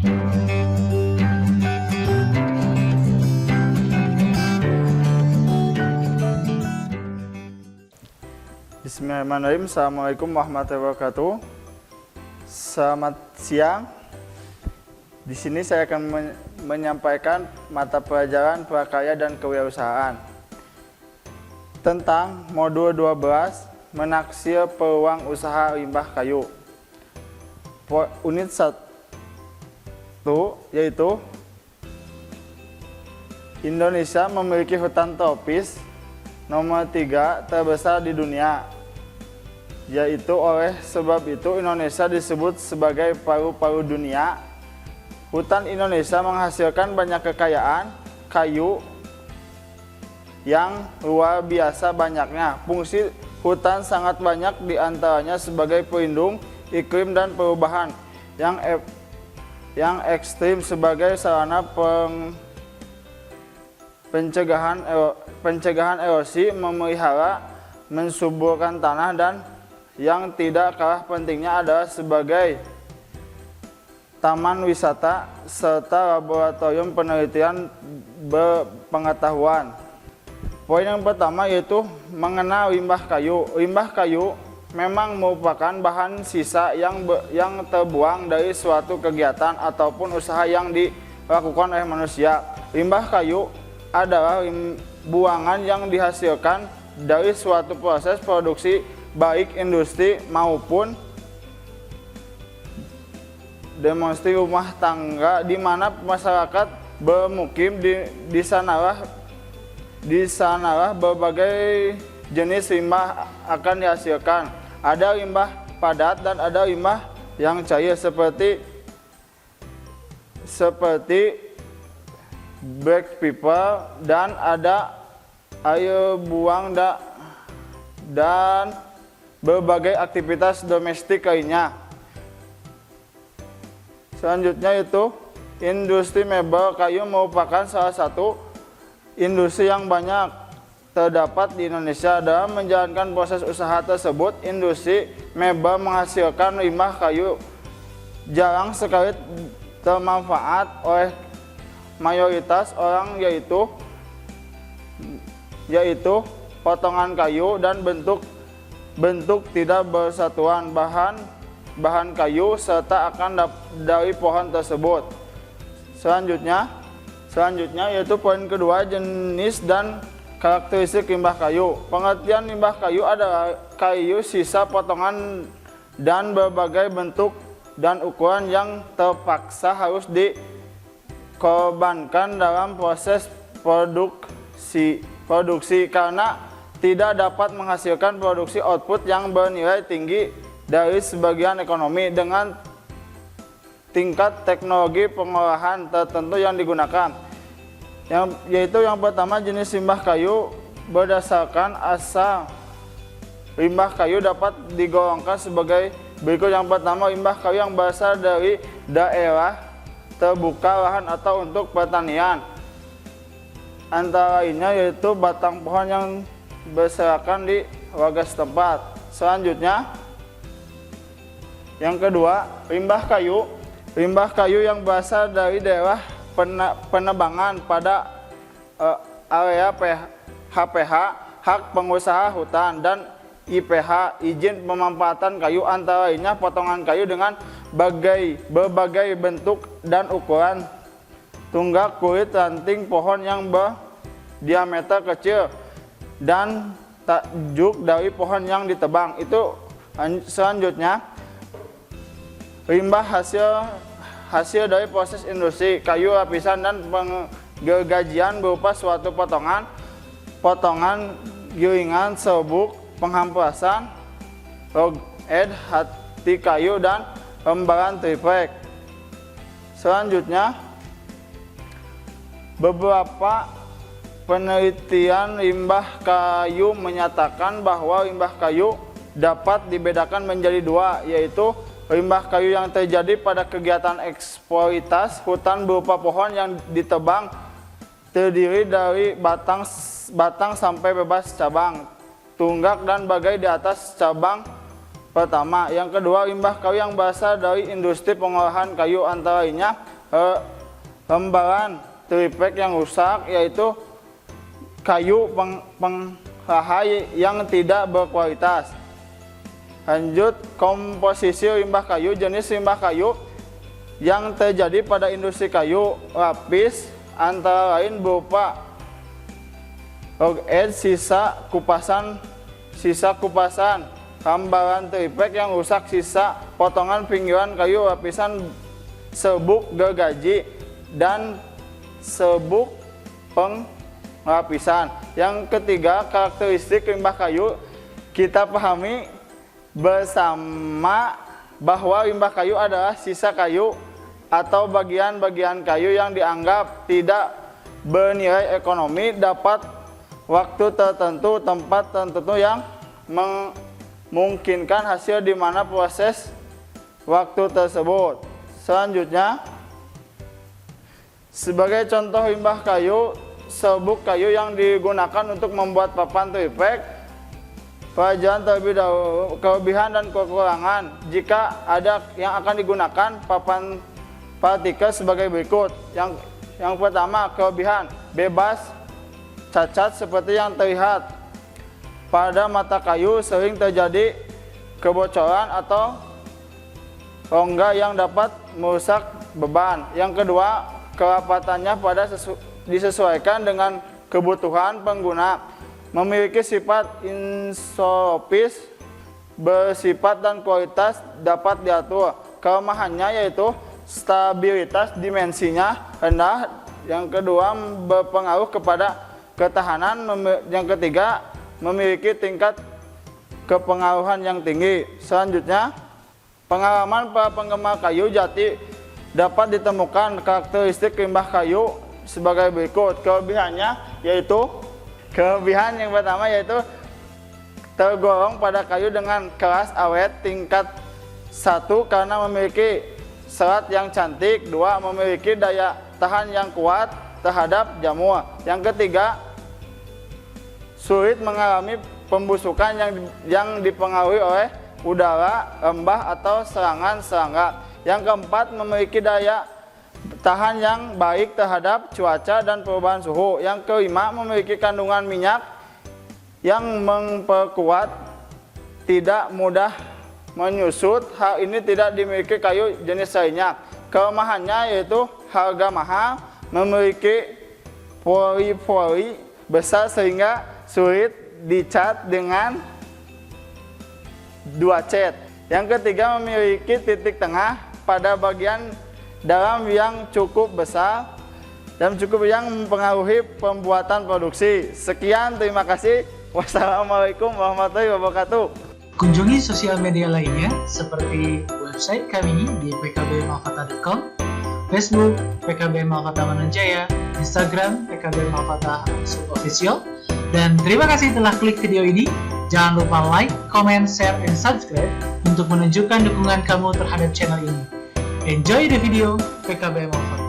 Bismillahirrahmanirrahim. Assalamualaikum warahmatullahi wabarakatuh. Selamat siang. Di sini saya akan menyampaikan mata pelajaran prakarya dan kewirausahaan tentang modul 12 menaksir peluang usaha limbah kayu. Unit 1 yaitu Indonesia memiliki hutan tropis nomor 3 terbesar di dunia, yaitu oleh sebab itu Indonesia disebut sebagai paru-paru dunia. Hutan Indonesia menghasilkan banyak kekayaan kayu yang luar biasa banyaknya. Fungsi hutan sangat banyak, diantaranya sebagai pelindung iklim dan perubahan yang ekstrim, sebagai sarana pencegahan erosi, memelihara, mensuburkan tanah, dan yang tidak kalah pentingnya adalah sebagai taman wisata serta laboratorium penelitian berpengetahuan. Poin yang pertama yaitu mengenal limbah kayu. Limbah kayu memang merupakan bahan sisa yang terbuang dari suatu kegiatan ataupun usaha yang dilakukan oleh manusia. Limbah kayu adalah buangan yang dihasilkan dari suatu proses produksi, baik industri maupun demonstrasi rumah tangga, di mana masyarakat bermukim. Di sanalah berbagai jenis limbah akan dihasilkan. Ada limbah padat dan ada limbah yang cair seperti black paper, dan ada air buang dan berbagai aktivitas domestik lainnya. Selanjutnya itu industri mebel kayu merupakan salah satu industri yang banyak terdapat di Indonesia. Dalam menjalankan proses usaha tersebut, industri mebel menghasilkan limbah kayu jarang sekali termanfaat oleh mayoritas orang, yaitu potongan kayu dan bentuk tidak bersatuan bahan kayu serta akar dari pohon tersebut. Selanjutnya yaitu poin kedua, jenis dan karakteristik limbah kayu. Pengertian limbah kayu adalah kayu sisa potongan dan berbagai bentuk dan ukuran yang terpaksa harus dikorbankan dalam proses produksi karena tidak dapat menghasilkan produksi output yang bernilai tinggi dari sebagian ekonomi dengan tingkat teknologi pengolahan tertentu yang digunakan. Yaitu yang pertama, jenis limbah kayu. Berdasarkan asal limbah kayu dapat digolongkan sebagai berikut. Yang pertama, limbah kayu yang berasal dari daerah terbuka lahan atau untuk pertanian, antara lainnya yaitu batang pohon yang berserakan di warga setempat. Selanjutnya, yang kedua, limbah kayu. Limbah kayu yang berasal dari daerah penebangan pada area HPH, hak pengusaha hutan, dan IPH, izin pemanfaatan kayu, antara lainnya potongan kayu dengan berbagai bentuk dan ukuran, tunggak, kulit, ranting pohon yang berdiameter kecil, dan tajuk dari pohon yang ditebang. Itu selanjutnya, limbah hasil dari proses industri kayu, lapisan dan penggergajian berupa suatu potongan, gilingan, serbuk, penghampasan, log-ed, hati kayu, dan lembaran triplek. Selanjutnya, beberapa penelitian limbah kayu menyatakan bahwa limbah kayu dapat dibedakan menjadi dua, yaitu limbah kayu yang terjadi pada kegiatan eksploitasi hutan berupa pohon yang ditebang, terdiri dari batang sampai bebas cabang, tunggak, dan bagai di atas cabang pertama. Yang kedua, limbah kayu yang berasal dari industri pengolahan kayu, antara lainnya lembaran tripek yang rusak, yaitu kayu penghahai yang tidak berkualitas. Lanjut, komposisi limbah kayu. Jenis limbah kayu yang terjadi pada industri kayu lapis antara lain berupa log-edge, sisa kupasan, hambaran tripek yang rusak, sisa potongan pinggiran kayu, lapisan serbuk gergaji, dan serbuk penglapisan. Yang ketiga, karakteristik limbah kayu. Kita pahami bersama bahwa limbah kayu adalah sisa kayu atau bagian-bagian kayu yang dianggap tidak bernilai ekonomi, dapat waktu tertentu, tempat tertentu yang memungkinkan hasil di mana proses waktu tersebut. Selanjutnya, sebagai contoh limbah kayu, serbuk kayu yang digunakan untuk membuat papan tripek. Pelajaran terlebih dahulu kelebihan dan kekurangan. Jika ada yang akan digunakan papan partikel sebagai berikut. Yang pertama, kelebihan bebas cacat seperti yang terlihat pada mata kayu, sering terjadi kebocoran atau rongga yang dapat merusak beban. Yang kedua, kerapatannya disesuaikan dengan kebutuhan pengguna, memiliki sifat isotropis, bersifat dan kualitas dapat diatur. Kelemahannya yaitu stabilitas dimensinya rendah. Yang kedua, berpengaruh kepada ketahanan. Yang ketiga, memiliki tingkat kepengaruhan yang tinggi. Selanjutnya, pengalaman para penggemar kayu jati dapat ditemukan karakteristik limbah kayu sebagai berikut. Kelebihan yang pertama yaitu tergolong pada kayu dengan kelas awet tingkat 1 karena memiliki serat yang cantik. 2. Memiliki daya tahan yang kuat terhadap jamur. Yang ketiga, sulit mengalami pembusukan yang dipengaruhi oleh udara, lembah, atau serangan serangga. Yang keempat, memiliki daya tahan yang baik terhadap cuaca dan perubahan suhu. Yang kelima, memiliki kandungan minyak yang memperkuat, tidak mudah menyusut. Hal ini tidak dimiliki kayu jenis lainnya. Kelemahannya yaitu harga mahal, memiliki pori-pori besar sehingga sulit dicat dengan 2 cat. Yang ketiga, memiliki titik tengah pada bagian dalam yang cukup besar dan yang mempengaruhi pembuatan produksi. Sekian, terima kasih. Wassalamualaikum warahmatullahi wabarakatuh. Kunjungi sosial media lainnya seperti website kami di pkbmalfata.com, Facebook PKB Malfata Mananjaya, Instagram PKB Malfata _official. Dan terima kasih telah klik video ini. Jangan lupa like, comment, share, and subscribe untuk menunjukkan dukungan kamu terhadap channel ini. Enjoy the video, PKB Malfata.